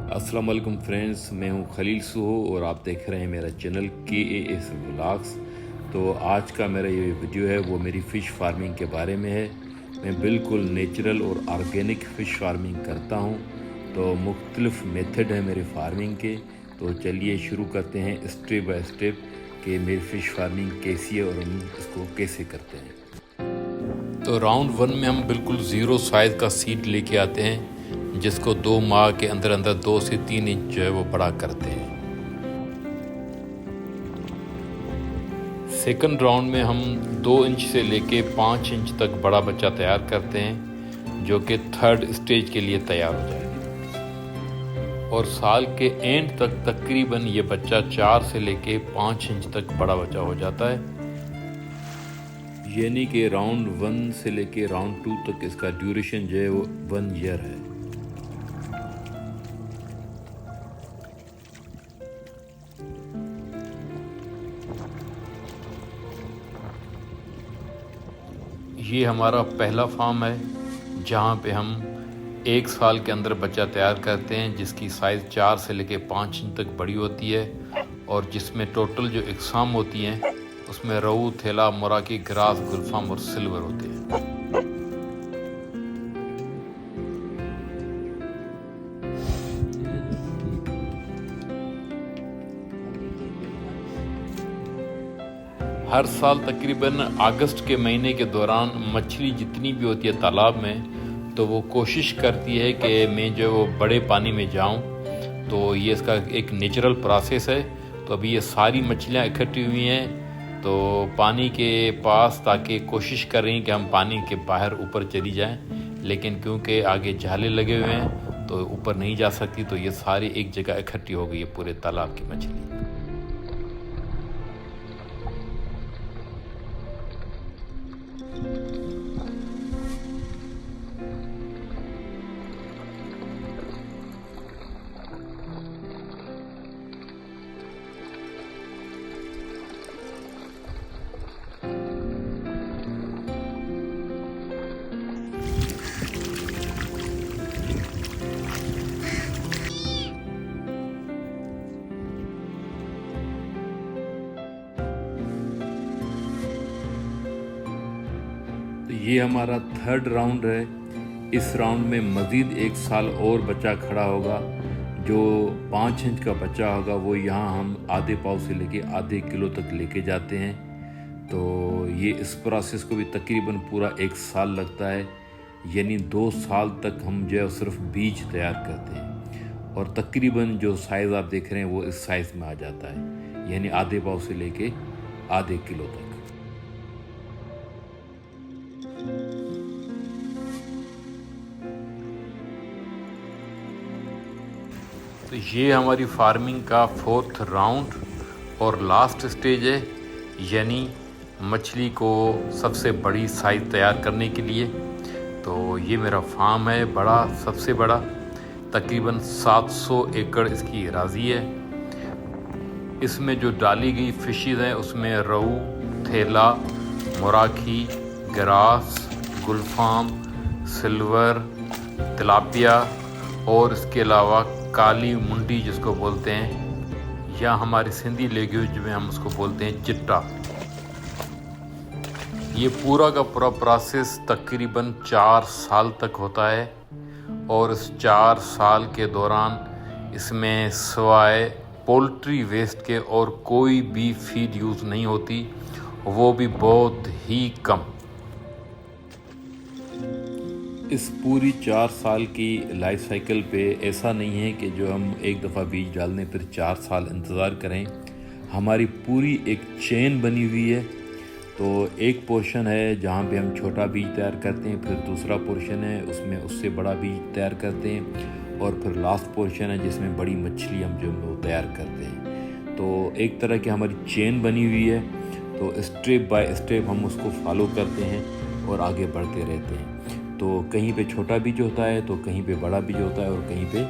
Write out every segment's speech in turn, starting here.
अस्सलाम वालेकुम फ्रेंड्स, मैं हूं खलील सुहो और आप देख रहे हैं मेरा चैनल KAS व्लॉग्स। तो आज का मेरा ये वीडियो है वो मेरी फ़िश फार्मिंग के बारे में है। मैं बिल्कुल नेचुरल और ऑर्गेनिक फ़िश फार्मिंग करता हूं। तो मुख्तलिफ़ मेथड है मेरे फार्मिंग के। तो चलिए शुरू करते हैं स्टेप बाय स्टेप कि मेरी फ़िश फार्मिंग कैसी है और हम इसको कैसे करते हैं। तो राउंड 1 में हम बिल्कुल ज़ीरो साइज़ का सीड लेके आते हैं, जिसको 2 माह के अंदर अंदर 2 से 3 इंच जो है वो बड़ा करते हैं। सेकंड राउंड में हम 2 इंच से लेके 5 इंच तक बड़ा बच्चा तैयार करते हैं, जो कि थर्ड स्टेज के लिए तैयार हो जाएगा। और साल के एंड तक तकरीबन ये बच्चा 4 से लेके 5 इंच तक बड़ा बच्चा हो जाता है। यानी कि राउंड 1 से लेके राउंड 2 तक इसका ड्यूरेशन जो है वो 1 ईयर है। ये हमारा पहला फार्म है जहाँ पे हम 1 साल के अंदर बच्चा तैयार करते हैं, जिसकी साइज़ 4 से लेके 5 इंच तक बड़ी होती है और जिसमें टोटल जो इकसाम होती हैं उसमें रहू, थेला, मोराकी, ग्रास, गुलफाम और सिल्वर होते हैं। हर साल तकरीबन अगस्त के महीने के दौरान मछली जितनी भी होती है तालाब में, तो वो कोशिश करती है कि मैं जो वो बड़े पानी में जाऊं। तो ये इसका एक नेचुरल प्रोसेस है। तो अभी ये सारी मछलियां इकट्ठी हुई हैं तो पानी के पास, ताकि कोशिश कर रही हैं कि हम पानी के बाहर ऊपर चली जाएं, लेकिन क्योंकि आगे जाले लगे हुए हैं तो ऊपर नहीं जा सकती। तो ये सारी एक जगह इकट्ठी हो गई है पूरे तालाब की मछली। तो ये हमारा थर्ड राउंड है। इस राउंड में मज़ीद 1 साल और बच्चा खड़ा होगा। जो 5 इंच का बच्चा होगा वो यहाँ हम आधे पाव से लेके आधे किलो तक लेके जाते हैं। तो ये इस प्रोसेस को भी तकरीबन पूरा 1 साल लगता है। यानी 2 साल तक हम जो है सिर्फ बीज तैयार करते हैं और तकरीबन जो साइज़ आप देख रहे हैं वो इस साइज़ में आ जाता है, यानी आधे पाव से लेके आधे किलो तक। तो ये हमारी फार्मिंग का 4th राउंड और लास्ट स्टेज है, यानी मछली को सबसे बड़ी साइज़ तैयार करने के लिए। तो ये मेरा फार्म है बड़ा, सबसे बड़ा, तकरीबन 700 एकड़ इसकी एराज़ी है। इसमें जो डाली गई फिशेज़ हैं उसमें रहू, थेला, मोराकी, ग्रास, गुलफाम, सिल्वर, तिलापिया और इसके अलावा काली मुंडी जिसको बोलते हैं, या हमारी सिंधी लैंग्वेज में हम उसको बोलते हैं चिट्टा। ये पूरा का पूरा प्रोसेस तकरीबन 4 साल तक होता है और इस 4 साल के दौरान इसमें सिवाय पोल्ट्री वेस्ट के और कोई भी फीड यूज़ नहीं होती, वो भी बहुत ही कम। इस पूरी 4 साल की लाइफ साइकिल पे ऐसा नहीं है कि जो हम एक दफ़ा बीज डालने फिर 4 साल इंतज़ार करें। हमारी पूरी एक चेन बनी हुई है। तो एक पोर्शन है जहाँ पे हम छोटा बीज तैयार करते हैं, फिर दूसरा पोर्शन है उसमें उससे बड़ा बीज तैयार करते हैं और फिर लास्ट पोर्शन है जिसमें बड़ी मछली हम जो वो तैयार करते हैं। तो एक तरह की हमारी चेन बनी हुई है। तो स्टेप बाय स्टेप हम उसको फॉलो करते हैं और आगे बढ़ते रहते हैं। तो कहीं पे छोटा बीज होता है तो कहीं पे बड़ा बीज होता है और कहीं पे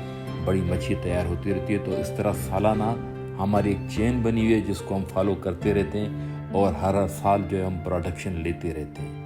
बड़ी मछली तैयार होती रहती है। तो इस तरह सालाना हमारी एक चेन बनी हुई है जिसको हम फॉलो करते रहते हैं और हर साल जो है हम प्रोडक्शन लेते रहते हैं।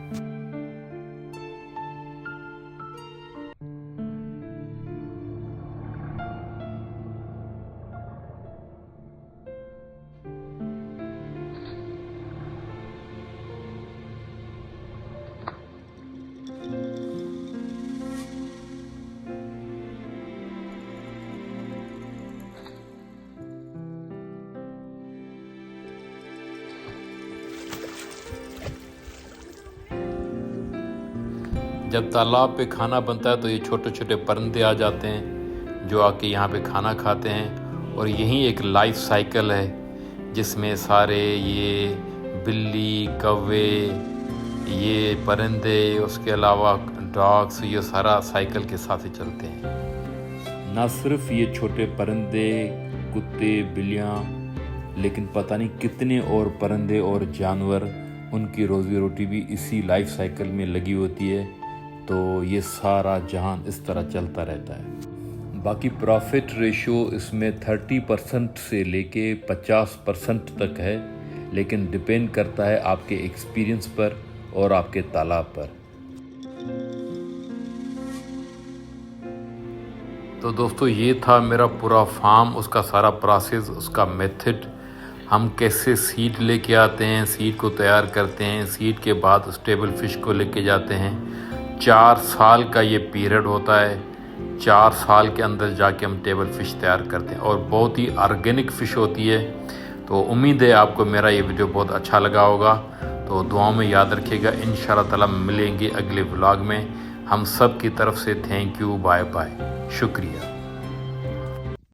जब तालाब पे खाना बनता है तो ये छोटे छोटे परिंदे आ जाते हैं जो आके यहाँ पे खाना खाते हैं। और यही एक लाइफ साइकिल है जिसमें सारे ये बिल्ली, कौवे, ये परिंदे, उसके अलावा डॉग्स, ये सारा साइकिल के साथ ही चलते हैं। ना सिर्फ ये छोटे परिंदे, कुत्ते, बिल्लियाँ, लेकिन पता नहीं कितने और परिंदे और जानवर, उनकी रोज़ी रोटी भी इसी लाइफ साइकिल में लगी होती है। तो ये सारा जहान इस तरह चलता रहता है। बाकी प्रॉफिट रेशियो इसमें 30% से लेके 50% तक है, लेकिन डिपेंड करता है आपके एक्सपीरियंस पर और आपके तालाब पर। तो दोस्तों ये था मेरा पूरा फार्म, उसका सारा प्रोसेस, उसका मेथड, हम कैसे सीड लेके आते हैं, सीड को तैयार करते हैं, सीड के बाद उस टेबल फिश को लेके जाते हैं। 4 साल का ये पीरियड होता है, 4 साल के अंदर जाके हम टेबल फिश तैयार करते हैं और बहुत ही ऑर्गेनिक फ़िश होती है। तो उम्मीद है आपको मेरा ये वीडियो बहुत अच्छा लगा होगा। तो दुआओं में याद रखिएगा। इंशाअल्लाह ताला मिलेंगे अगले व्लॉग में। हम सब की तरफ से थैंक यू, बाय बाय, शुक्रिया।